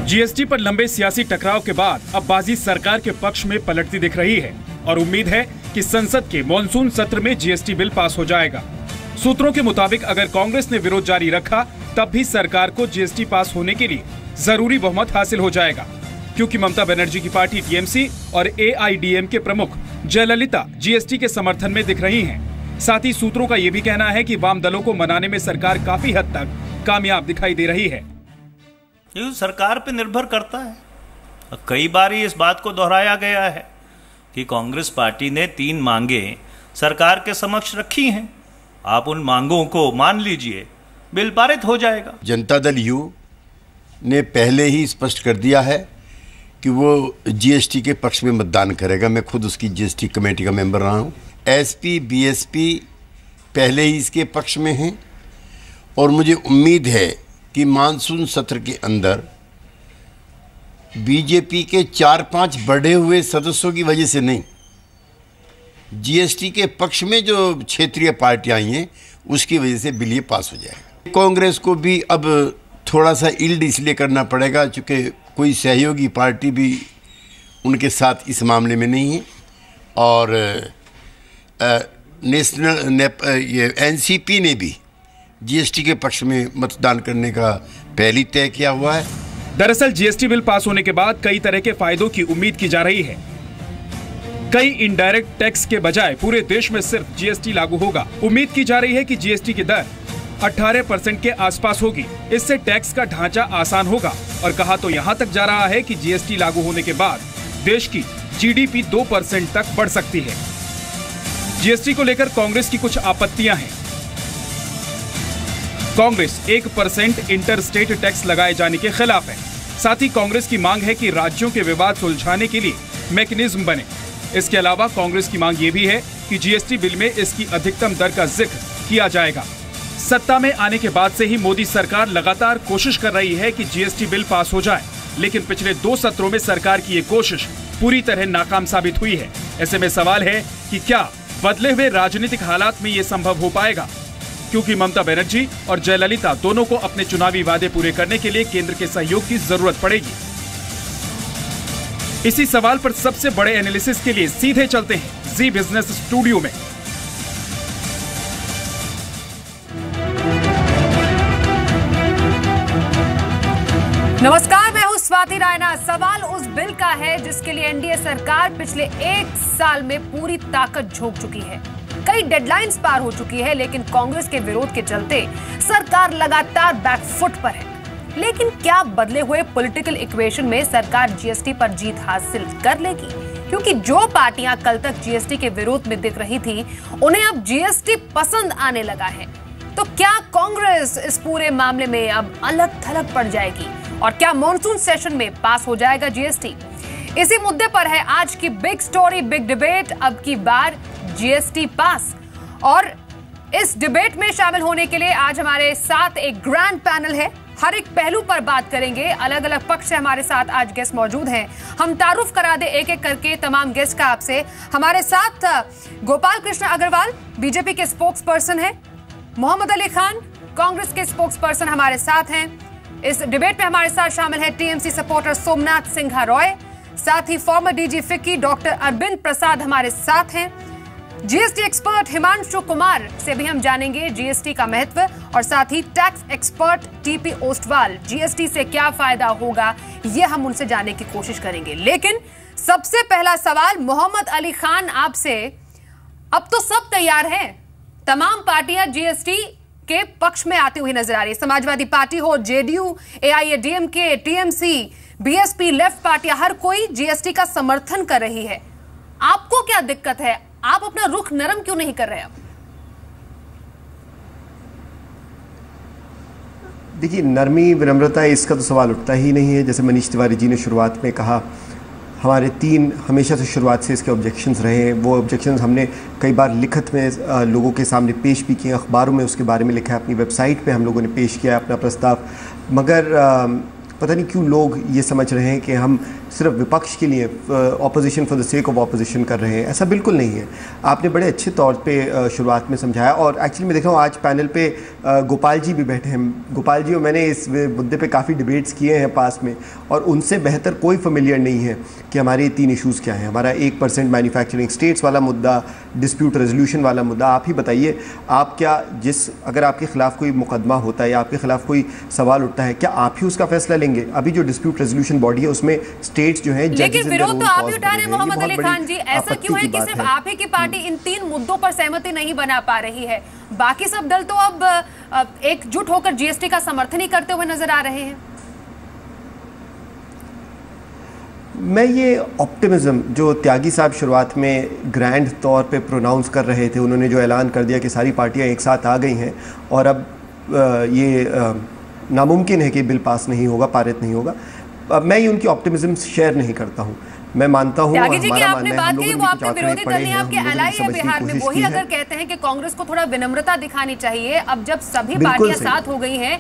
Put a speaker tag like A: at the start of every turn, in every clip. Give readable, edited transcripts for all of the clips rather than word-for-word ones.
A: GST पर लंबे सियासी टकराव के बाद अब बाजी सरकार के पक्ष में पलटती दिख रही है और उम्मीद है कि संसद के मॉनसून सत्र में जीएसटी बिल पास हो जाएगा। सूत्रों के मुताबिक अगर कांग्रेस ने विरोध जारी रखा तब भी सरकार को जीएसटी पास होने के लिए जरूरी बहुमत हासिल हो जाएगा, क्योंकि ममता बनर्जी की पार्टी टीएमसी और एआईडीएमके प्रमुख जयललिता जीएसटी के समर्थन में दिख रही हैं। साथ ही सूत्रों का ये भी कहना है कि वाम दलों को मनाने में सरकार काफी हद तक कामयाब दिखाई दे रही है।
B: ये सरकार पे निर्भर करता है। कई बार इस बात को दोहराया गया है कि कांग्रेस पार्टी ने 3 मांगे सरकार के समक्ष रखी हैं। आप उन मांगों को मान लीजिए, बिल पारित हो जाएगा।
C: जनता दल यू ने पहले ही स्पष्ट कर दिया है कि वो जीएसटी के पक्ष में मतदान करेगा। मैं खुद उसकी जीएसटी कमेटी का मेंबर रहा हूँ। एसपी बीएसपी पहले ही इसके पक्ष में हैं और मुझे उम्मीद है कि मानसून सत्र के अंदर बीजेपी के 4-5 बढ़े हुए सदस्यों की वजह से नहीं, जीएसटी के पक्ष में जो क्षेत्रीय पार्टियां आई हैं उसकी वजह से बिल ये पास हो जाएगा। कांग्रेस को भी अब थोड़ा सा इल्ड इसलिए करना पड़ेगा चूँकि कोई सहयोगी पार्टी भी उनके साथ इस मामले में नहीं है और ये एनसीपी ने भी जीएसटी के पक्ष में मतदान करने का पहले तय किया हुआ है।
A: दरअसल जीएसटी बिल पास होने के बाद कई तरह के फायदों की उम्मीद की जा रही है। कई इनडायरेक्ट टैक्स के बजाय पूरे देश में सिर्फ जीएसटी लागू होगा। उम्मीद की जा रही है कि जीएसटी की दर 18% के आसपास होगी। इससे टैक्स का ढांचा आसान होगा और कहा तो यहाँ तक जा रहा है कि जीएसटी लागू होने के बाद देश की जीडीपी 2% तक बढ़ सकती है। जीएसटी को लेकर कांग्रेस की कुछ आपत्तियां हैं। कांग्रेस 1% इंटर स्टेट टैक्स लगाए जाने के खिलाफ है। साथ ही कांग्रेस की मांग है कि राज्यों के विवाद सुलझाने के लिए मैकेनिज्म बने। इसके अलावा कांग्रेस की मांग ये भी है कि जीएसटी बिल में इसकी अधिकतम दर का जिक्र किया जाएगा। सत्ता में आने के बाद से ही मोदी सरकार लगातार कोशिश कर रही है कि जीएसटी बिल पास हो जाए, लेकिन पिछले 2 सत्रों में सरकार की ये कोशिश पूरी तरह नाकाम साबित हुई है। ऐसे में सवाल है कि क्या बदले हुए राजनीतिक हालात में ये संभव हो पाएगा, क्योंकि ममता बनर्जी और जयललिता दोनों को अपने चुनावी वादे पूरे करने के लिए केंद्र के सहयोग की जरूरत पड़ेगी। इसी सवाल पर सबसे बड़े एनालिसिस के लिए सीधे चलते हैं जी बिजनेस स्टूडियो में।
D: नमस्कार, मैं हूं स्वाति रायना। सवाल उस बिल का है जिसके लिए एनडीए सरकार पिछले 1 साल में पूरी ताकत झोंक चुकी है। कई डेडलाइंस पार हो चुकी है, लेकिन कांग्रेस के विरोध के चलते सरकार लगातार बैकफुट पर है। लेकिन क्या बदले हुए पॉलिटिकल इक्वेशन में सरकार जीएसटी पर जीत हासिल कर लेगी? क्योंकि जो पार्टियां कल तक जीएसटी के विरोध में दिख रही थी, उन्हें अब जीएसटी पसंद आने लगा है। तो क्या कांग्रेस इस पूरे मामले में अब अलग थलग पड़ जाएगी और क्या मॉनसून सेशन में पास हो जाएगा जीएसटी? इसी मुद्दे पर है आज की बिग स्टोरी, बिग डिबेट। अब की बार जीएसटी पास, और इस डिबेट में शामिल होने के लिए आज हमारे साथ एक ग्रैंड पैनल है। हर एक पहलू पर बात करेंगे। अलग अलग पक्ष से हमारे साथ आज गेस्ट मौजूद हैं। हम तारुफ करा दे एक एक करके तमाम गेस्ट का आपसे। हमारे साथ गोपाल कृष्ण अग्रवाल बीजेपी के स्पोक्स पर्सन है। मोहम्मद अली खान कांग्रेस के स्पोक्स पर्सन हमारे साथ हैं। इस डिबेट में हमारे साथ शामिल है टीएमसी सपोर्टर सोमनाथ सिन्हा रॉय। साथ ही former DG FICCI doctor Arvind Prasad हमारे साथ हैं। जीएसटी एक्सपर्ट हिमांशु कुमार से भी हम जानेंगे जीएसटी का महत्व, और साथ ही tax expert TP Ostwald, GST से क्या फायदा होगा ये हम उनसे जानने की कोशिश करेंगे। लेकिन सबसे पहला सवाल मोहम्मद अली खान आपसे। अब तो सब तैयार हैं, तमाम पार्टियां जीएसटी के पक्ष में आती हुई नजर आ रही है। समाजवादी पार्टी हो, JDU, AIADMK, TMC, BSP, left पार्टियां, हर कोई जीएसटी का समर्थन कर रही है। आपको क्या दिक्कत है? आप अपना रुख नरम क्यों नहीं कर रहे? अब
E: देखिए, नरमी विनम्रता इसका तो सवाल उठता ही नहीं है। जैसे मनीष तिवारी जी ने शुरुआत में कहा, हमारे 3 हमेशा से शुरुआत से इसके ऑब्जेक्शंस रहे हैं। वो ऑब्जेक्शंस हमने कई बार लिखत में लोगों के सामने पेश भी किए, अखबारों में उसके बारे में लिखा है, अपनी वेबसाइट पे हम लोगों ने पेश किया अपना प्रस्ताव। मगर पता नहीं क्यों लोग ये समझ रहे हैं कि हम सिर्फ विपक्ष के लिए, opposition for the sake of opposition कर रहे हैं, ऐसा बिल्कुल नहीं है। आपने बड़े अच्छे तौर पे शुरुआत में समझाया, और एक्चुअली मैं देख रहा हूँ आज पैनल पे गोपाल जी भी बैठे हैं। गोपाल जी और मैंने इस मुद्दे पे काफ़ी डिबेट्स किए हैं पास में, और उनसे बेहतर कोई फेमिलियर नहीं है कि हमारे 3 इश्यूज़ क्या हैं। हमारा 1% मैन्युफैक्चरिंग स्टेट्स वाला मुद्दा, डिस्प्यूट रेजोल्यूशन वाला मुद्दा। आप ही बताइए, आप क्या अगर आपके खिलाफ कोई मुकदमा होता है या आपके खिलाफ कोई सवाल उठता है, क्या आप ही उसका फैसला लेंगे? अभी जो डिस्प्यूट रेजोल्यूशन बॉडी है उसमें स्टेट्स जो है,
D: लेकिन विरोध तो आप ही उठा रहे हैं मोहम्मद अली खान जी। ऐसा क्यों है कि सिर्फ आप ही की पार्टी इन 3 मुद्दों पर सहमति नहीं बना पा रही है? बाकी सब दल तो अब एकजुट होकर जीएसटी का समर्थन ही करते हुए नजर आ रहे हैं।
E: मैं ये ऑप्टिमिज्म जो त्यागी साहब शुरुआत में ग्रैंड तौर पे प्रोनाउंस कर रहे थे, उन्होंने जो ऐलान कर दिया कि सारी पार्टियां एक साथ आ गई हैं और अब ये नामुमकिन है कि बिल पास नहीं होगा, पारित नहीं होगा, मैं ये उनकी ऑप्टिमिज्म शेयर नहीं करता हूँ। मैं मानता हूँ
D: त्यागी जी की आपने बात की, वो आपके विरोधी दल नहीं, आपके एलाई है बिहार में, वही अगर कहते हैं कि कांग्रेस को थोड़ा विनम्रता दिखानी चाहिए, अब जब सभी पार्टियां साथ हो गई हैं,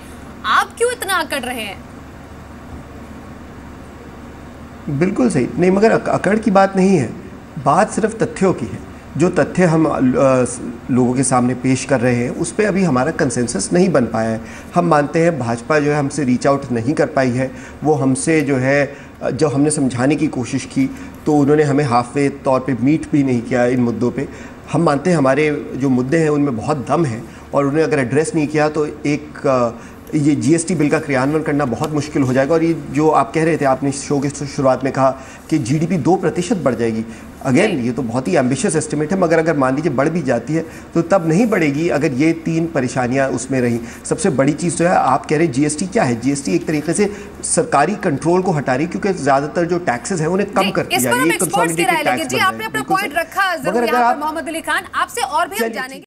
D: आप क्यों इतना अकड़ रहे हैं?
E: बिल्कुल सही नहीं, मगर अकड़ की बात नहीं है, बात सिर्फ तथ्यों की है। जो तथ्य हम लोगों के सामने पेश कर रहे हैं उस पर अभी हमारा कंसेंसस नहीं बन पाया है। हम मानते हैं भाजपा जो है हमसे रीच आउट नहीं कर पाई है, वो हमसे जो है जब हमने समझाने की कोशिश की तो उन्होंने हमें हाफ वे तौर पे मीट भी नहीं किया इन मुद्दों पे। हम मानते हैं हमारे जो मुद्दे हैं उनमें बहुत दम है, और उन्हें अगर एड्रेस नहीं किया तो ये जीएसटी बिल का क्रियान्वयन करना बहुत मुश्किल हो जाएगा। और ये जो आप कह रहे थे, आपने शो के शुरुआत में कहा कि जीडीपी 2% बढ़ जाएगी, अगेन ये तो बहुत ही एम्बिशियस एस्टिमेट है, मगर अगर मान लीजिए बढ़ भी जाती है तो तब नहीं बढ़ेगी अगर ये 3 परेशानियां उसमें रही। सबसे बड़ी चीज़ तो है, आप कह रहे जीएसटी क्या है? जीएसटी एक तरीके से सरकारी कंट्रोल को हटा रही, क्योंकि ज़्यादातर जो टैक्सेस हैं उन्हें कम करती है।
D: आपने अपना पॉइंट रखा, जरूर यहाँ पर मोहम्मद अली खान, आपसे और भी हम जानेंगे।